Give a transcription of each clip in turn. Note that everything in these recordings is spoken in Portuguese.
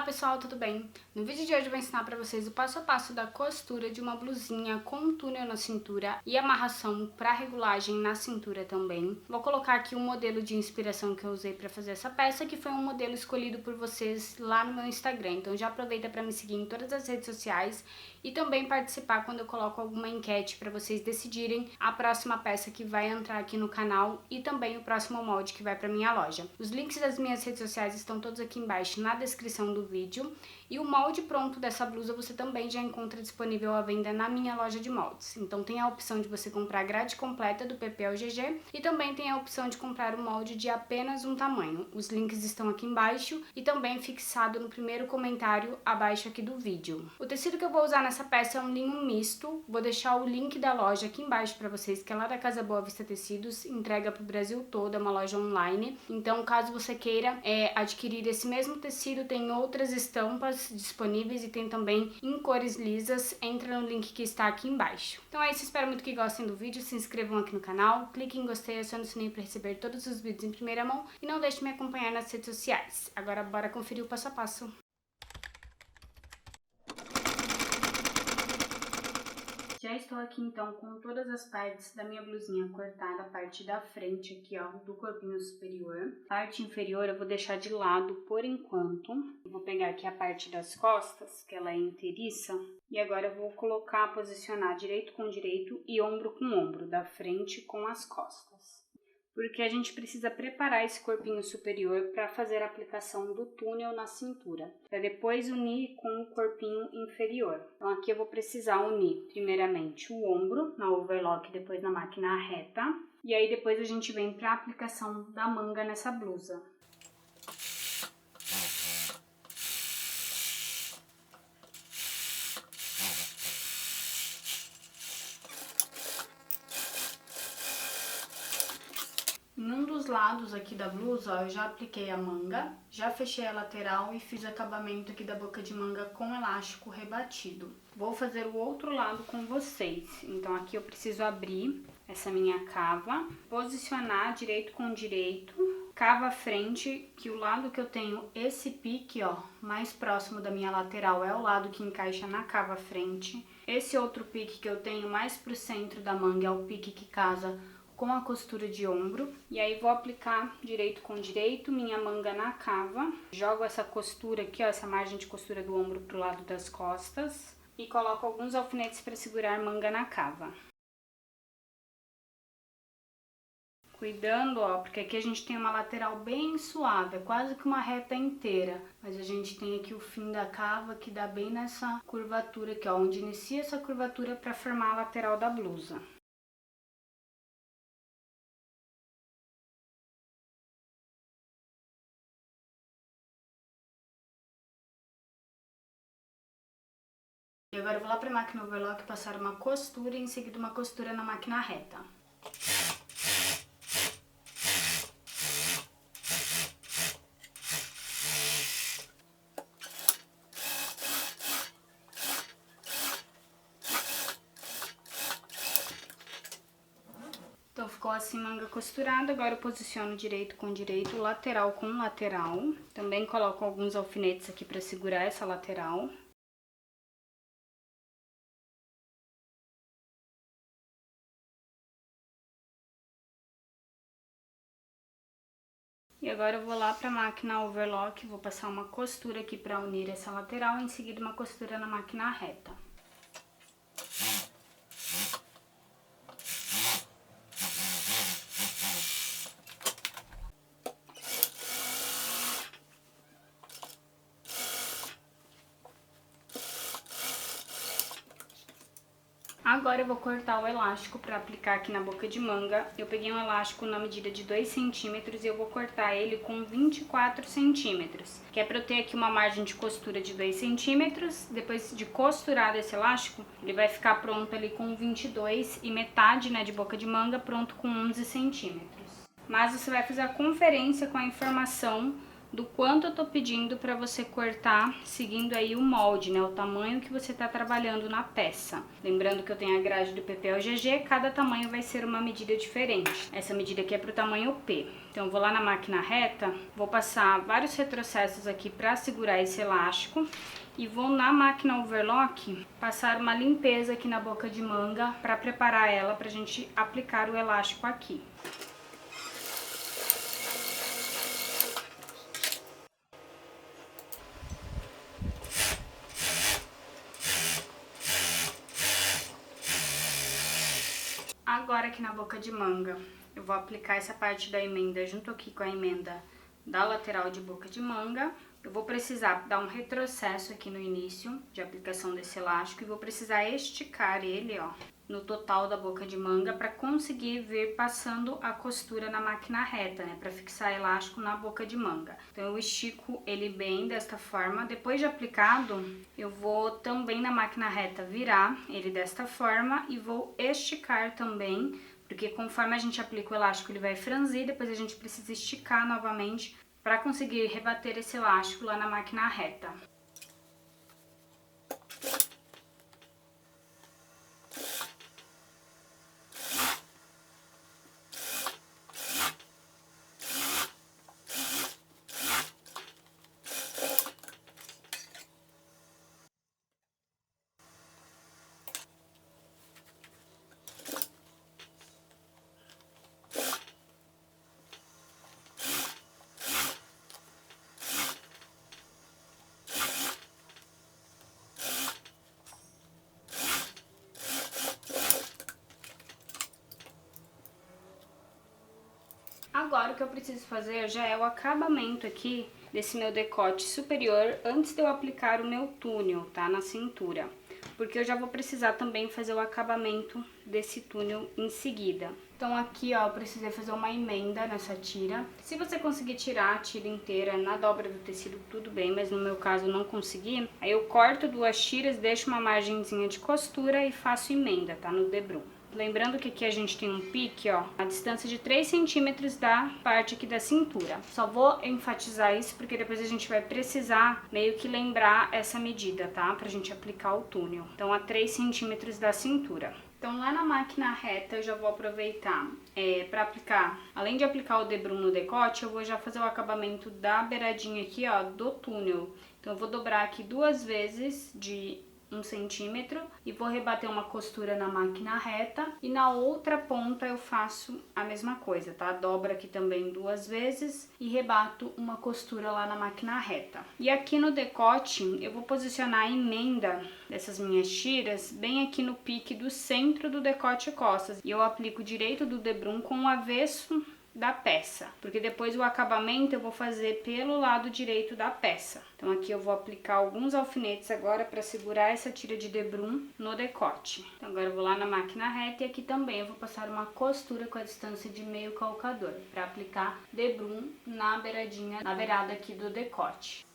Olá pessoal, tudo bem? No vídeo de hoje eu vou ensinar para vocês o passo a passo da costura de uma blusinha com túnel na cintura e amarração para regulagem na cintura também. Vou colocar aqui um modelo de inspiração que eu usei para fazer essa peça, que foi um modelo escolhido por vocês lá no meu Instagram. Então já aproveita para me seguir em todas as redes sociais e também participar quando eu coloco alguma enquete para vocês decidirem a próxima peça que vai entrar aqui no canal e também o próximo molde que vai para minha loja. Os links das minhas redes sociais estão todos aqui embaixo na descrição do vídeo, e o molde pronto dessa blusa você também já encontra disponível à venda na minha loja de moldes. Então tem a opção de você comprar a grade completa do PP ao GG e também tem a opção de comprar o molde de apenas um tamanho. Os links estão aqui embaixo e também fixado no primeiro comentário abaixo aqui do vídeo. O tecido que eu vou usar nessa peça é um linho misto. Vou deixar o link da loja aqui embaixo para vocês, que é lá da Casa Boa Vista Tecidos, entrega para o Brasil todo, é uma loja online. Então caso você queira adquirir esse mesmo tecido, tem outras estampas disponíveis e tem também em cores lisas. Entra no link que está aqui embaixo. Então é isso, espero muito que gostem do vídeo, se inscrevam aqui no canal, cliquem em gostei, acione o sininho para receber todos os vídeos em primeira mão e não deixe de me acompanhar nas redes sociais. Agora bora conferir o passo a passo. Já estou aqui então com todas as partes da minha blusinha cortada, a parte da frente aqui ó, do corpinho superior. Parte inferior eu vou deixar de lado por enquanto. Eu vou pegar aqui a parte das costas, que ela é inteiriça. E agora eu vou colocar, posicionar direito com direito e ombro com ombro, da frente com as costas. Porque a gente precisa preparar esse corpinho superior para fazer a aplicação do túnel na cintura, para depois unir com o corpinho inferior. Então aqui eu vou precisar unir primeiramente o ombro na overlock, depois na máquina reta, e aí depois a gente vem para a aplicação da manga nessa blusa. Em um dos lados aqui da blusa, ó, eu já apliquei a manga, já fechei a lateral e fiz acabamento aqui da boca de manga com elástico rebatido. Vou fazer o outro lado com vocês. Então aqui eu preciso abrir essa minha cava, posicionar direito com direito, cava à frente, que o lado que eu tenho esse pique, ó, mais próximo da minha lateral é o lado que encaixa na cava à frente. Esse outro pique que eu tenho mais pro centro da manga é o pique que casa com a costura de ombro. E aí vou aplicar direito com direito, minha manga na cava, jogo essa costura aqui, ó, essa margem de costura do ombro pro lado das costas e coloco alguns alfinetes para segurar a manga na cava. Cuidando, ó, porque aqui a gente tem uma lateral bem suave, é quase que uma reta inteira, mas a gente tem aqui o fim da cava que dá bem nessa curvatura aqui, ó, onde inicia essa curvatura para formar a lateral da blusa. E agora eu vou lá para a máquina overlock passar uma costura e em seguida uma costura na máquina reta. Então ficou assim manga costurada, agora eu posiciono direito com direito, lateral com lateral. Também coloco alguns alfinetes aqui para segurar essa lateral. E agora eu vou lá para a máquina overlock, vou passar uma costura aqui para unir essa lateral e em seguida uma costura na máquina reta. Agora eu vou cortar o elástico para aplicar aqui na boca de manga. Eu peguei um elástico na medida de 2 centímetros e eu vou cortar ele com 24 centímetros. Que é para eu ter aqui uma margem de costura de 2 centímetros. Depois de costurado esse elástico, ele vai ficar pronto ali com 22 e metade, né, de boca de manga pronto com 11 centímetros. Mas você vai fazer a conferência com a informação do quanto eu tô pedindo para você cortar, seguindo aí o molde, né, o tamanho que você tá trabalhando na peça. Lembrando que eu tenho a grade do PP ao GG, cada tamanho vai ser uma medida diferente. Essa medida aqui é pro tamanho P. Então eu vou lá na máquina reta, vou passar vários retrocessos aqui para segurar esse elástico e vou na máquina overlock passar uma limpeza aqui na boca de manga para preparar ela pra gente aplicar o elástico aqui. Agora aqui na boca de manga, eu vou aplicar essa parte da emenda junto aqui com a emenda da lateral de boca de manga. Eu vou precisar dar um retrocesso aqui no início de aplicação desse elástico e vou precisar esticar ele, ó, no total da boca de manga para conseguir vir passando a costura na máquina reta, né, para fixar elástico na boca de manga. Então eu estico ele bem desta forma. Depois de aplicado, eu vou também na máquina reta virar ele desta forma e vou esticar também, porque conforme a gente aplica o elástico ele vai franzir, depois a gente precisa esticar novamente para conseguir rebater esse elástico lá na máquina reta. Agora o que eu preciso fazer já é o acabamento aqui desse meu decote superior antes de eu aplicar o meu túnel, tá? Na cintura. Porque eu já vou precisar também fazer o acabamento desse túnel em seguida. Então aqui, ó, eu precisei fazer uma emenda nessa tira. Se você conseguir tirar a tira inteira na dobra do tecido, tudo bem, mas no meu caso eu não consegui. Aí eu corto 2 tiras, deixo uma margenzinha de costura e faço emenda, tá? No debrum. Lembrando que aqui a gente tem um pique, ó, a distância de 3 centímetros da parte aqui da cintura. Só vou enfatizar isso porque depois a gente vai precisar meio que lembrar essa medida, tá? Pra gente aplicar o túnel. Então, a 3 centímetros da cintura. Então, lá na máquina reta, eu já vou aproveitar para aplicar, além de aplicar o debrum no decote, eu vou já fazer o acabamento da beiradinha aqui, ó, do túnel. Então, eu vou dobrar aqui 2 vezes de 1 centímetro e vou rebater uma costura na máquina reta e na outra ponta eu faço a mesma coisa, tá? Dobro aqui também 2 vezes e rebato uma costura lá na máquina reta. E aqui no decote eu vou posicionar a emenda dessas minhas tiras bem aqui no pique do centro do decote e costas e eu aplico direito do debrum com o avesso da peça, porque depois o acabamento eu vou fazer pelo lado direito da peça. Então aqui eu vou aplicar alguns alfinetes agora para segurar essa tira de debrum no decote. Então agora eu vou lá na máquina reta e aqui também eu vou passar uma costura com a distância de meio calcador para aplicar debrum na beiradinha, na beirada aqui do decote.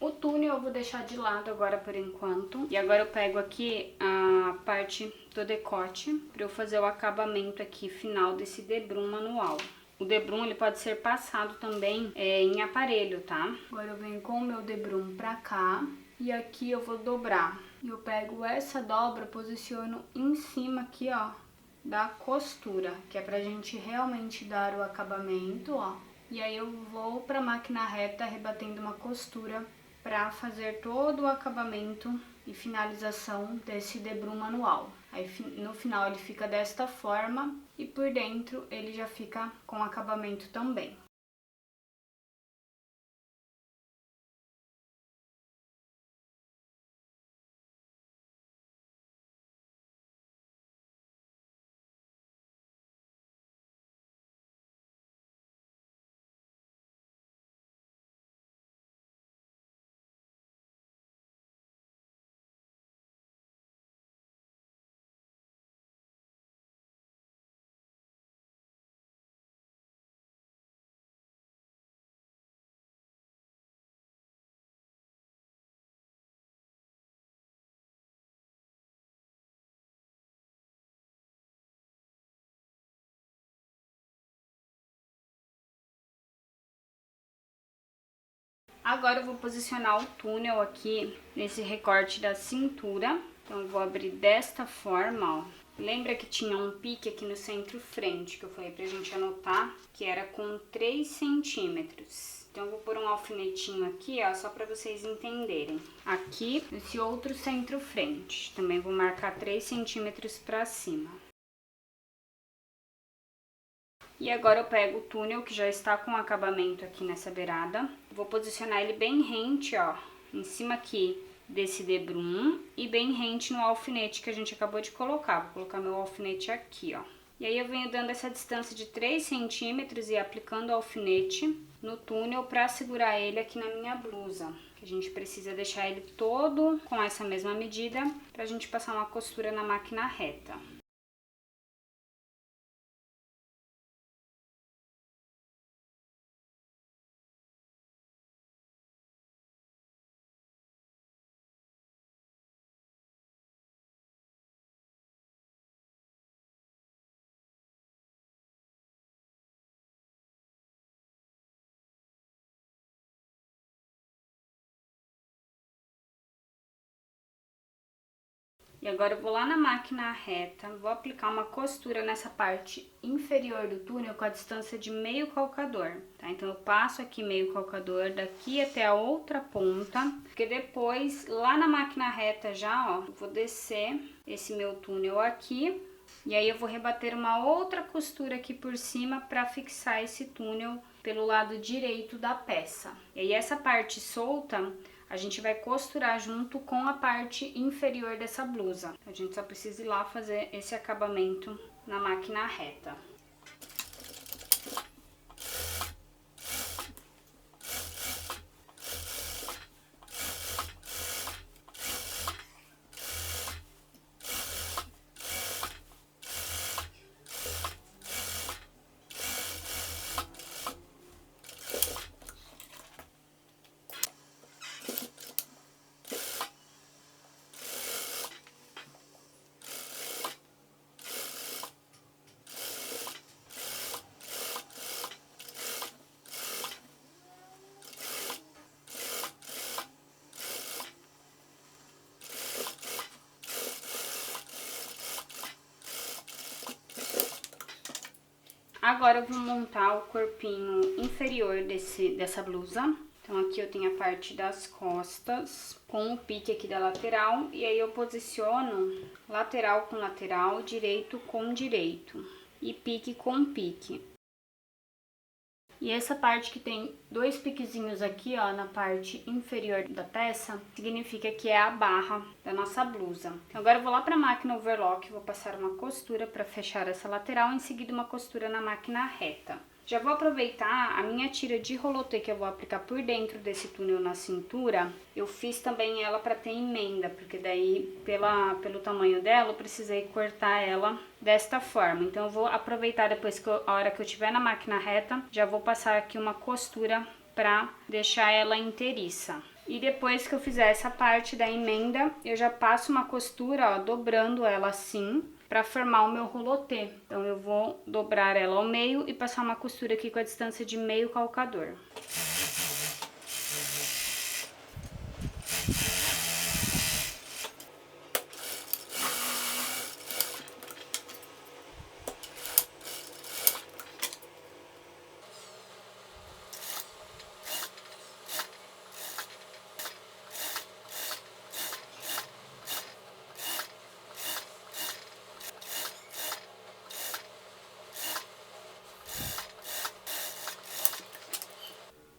O túnel eu vou deixar de lado agora por enquanto. E agora eu pego aqui a parte do decote para eu fazer o acabamento aqui final desse debrum manual. O debrum ele pode ser passado também em aparelho, tá? Agora eu venho com o meu debrum pra cá e aqui eu vou dobrar. Eu pego essa dobra, posiciono em cima aqui, ó, da costura, que é pra gente realmente dar o acabamento, ó. E aí eu vou pra máquina reta rebatendo uma costura para fazer todo o acabamento e finalização desse debrum manual. Aí no final ele fica desta forma e por dentro ele já fica com acabamento também. Agora eu vou posicionar o túnel aqui nesse recorte da cintura. Então eu vou abrir desta forma, ó. Lembra que tinha um pique aqui no centro-frente, que eu falei pra gente anotar, que era com 3 centímetros. Então eu vou pôr um alfinetinho aqui, ó, só pra vocês entenderem. Aqui, nesse outro centro-frente, também vou marcar 3 centímetros pra cima. E agora eu pego o túnel que já está com acabamento aqui nessa beirada. Vou posicionar ele bem rente, ó, em cima aqui desse debrum e bem rente no alfinete que a gente acabou de colocar. Vou colocar meu alfinete aqui, ó. E aí eu venho dando essa distância de 3 centímetros e aplicando o alfinete no túnel para segurar ele aqui na minha blusa. A gente precisa deixar ele todo com essa mesma medida pra gente passar uma costura na máquina reta. E agora eu vou lá na máquina reta, vou aplicar uma costura nessa parte inferior do túnel com a distância de meio calcador, tá? Então eu passo aqui meio calcador daqui até a outra ponta, porque depois lá na máquina reta já, ó, eu vou descer esse meu túnel aqui e aí eu vou rebater uma outra costura aqui por cima para fixar esse túnel pelo lado direito da peça. E aí essa parte solta a gente vai costurar junto com a parte inferior dessa blusa. A gente só precisa ir lá fazer esse acabamento na máquina reta. Agora eu vou montar o corpinho inferior dessa blusa. Então aqui eu tenho a parte das costas com o pique aqui da lateral e aí eu posiciono lateral com lateral, direito com direito e pique com pique. E essa parte que tem dois piquezinhos aqui, ó, na parte inferior da peça, significa que é a barra da nossa blusa. Então, agora eu vou lá pra máquina overlock, vou passar uma costura para fechar essa lateral, em seguida uma costura na máquina reta. Já vou aproveitar a minha tira de rolotê que eu vou aplicar por dentro desse túnel na cintura. Eu fiz também ela para ter emenda, porque daí pelo tamanho dela eu precisei cortar ela desta forma. Então eu vou aproveitar depois que a hora que eu tiver na máquina reta, já vou passar aqui uma costura para deixar ela inteiriça. E depois que eu fizer essa parte da emenda, eu já passo uma costura, ó, dobrando ela assim, para formar o meu rolotê. Então eu vou dobrar ela ao meio e passar uma costura aqui com a distância de meio calcador.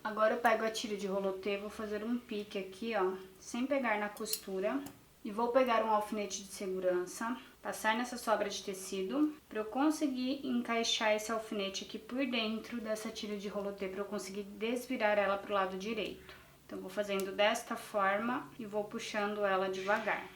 Agora eu pego a tira de rolotê, vou fazer um pique aqui, ó, sem pegar na costura. E vou pegar um alfinete de segurança, passar nessa sobra de tecido, para eu conseguir encaixar esse alfinete aqui por dentro dessa tira de rolotê, para eu conseguir desvirar ela pro lado direito. Então, vou fazendo desta forma e vou puxando ela devagar.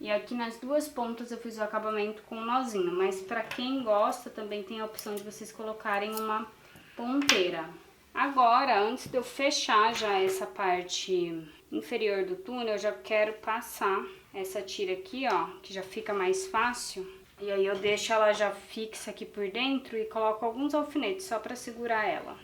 E aqui nas duas pontas eu fiz o acabamento com um nozinho, mas pra quem gosta também tem a opção de vocês colocarem uma ponteira. Agora, antes de eu fechar já essa parte inferior do túnel, eu já quero passar essa tira aqui, ó, que já fica mais fácil. E aí eu deixo ela já fixa aqui por dentro e coloco alguns alfinetes só pra segurar ela.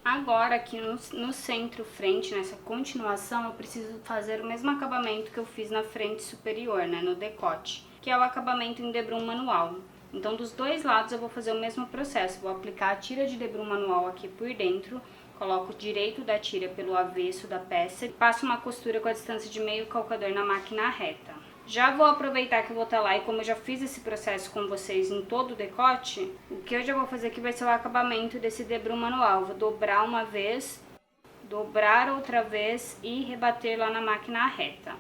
Agora aqui no centro frente, nessa continuação, eu preciso fazer o mesmo acabamento que eu fiz na frente superior, né, no decote, que é o acabamento em debrum manual. Então dos dois lados eu vou fazer o mesmo processo, vou aplicar a tira de debrum manual aqui por dentro, coloco o direito da tira pelo avesso da peça e passo uma costura com a distância de meio calcador na máquina reta. Já vou aproveitar que eu vou estar lá e como eu já fiz esse processo com vocês em todo o decote, o que eu já vou fazer aqui vai ser o acabamento desse debrum manual. Vou dobrar uma vez, dobrar outra vez e rebater lá na máquina reta.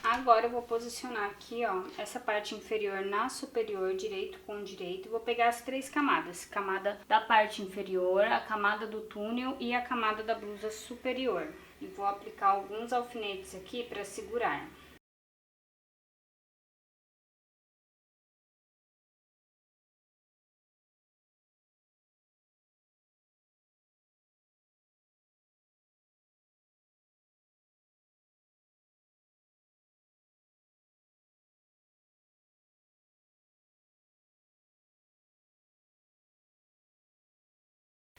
Agora eu vou posicionar aqui, ó, essa parte inferior na superior, direito com direito. Vou pegar as três camadas, camada da parte inferior, a camada do túnel e a camada da blusa superior. E vou aplicar alguns alfinetes aqui para segurar.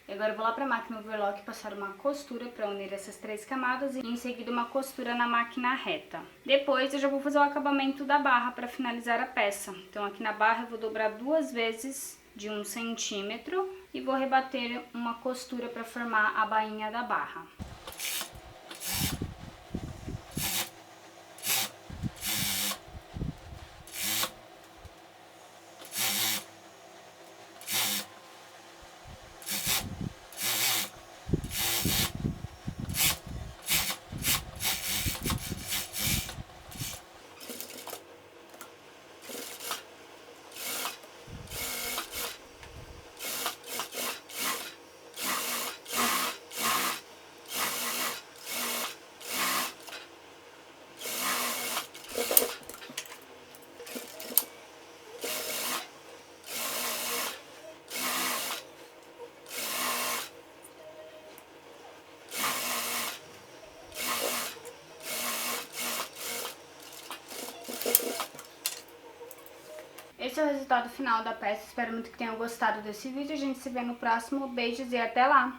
E agora eu vou lá para a máquina overlock passar uma costura para unir essas três camadas e em seguida uma costura na máquina reta. Depois eu já vou fazer o acabamento da barra para finalizar a peça. Então aqui na barra eu vou dobrar duas vezes de 1 centímetro e vou rebater uma costura para formar a bainha da barra. Esse é o resultado final da peça, espero muito que tenham gostado desse vídeo, a gente se vê no próximo, beijos e até lá!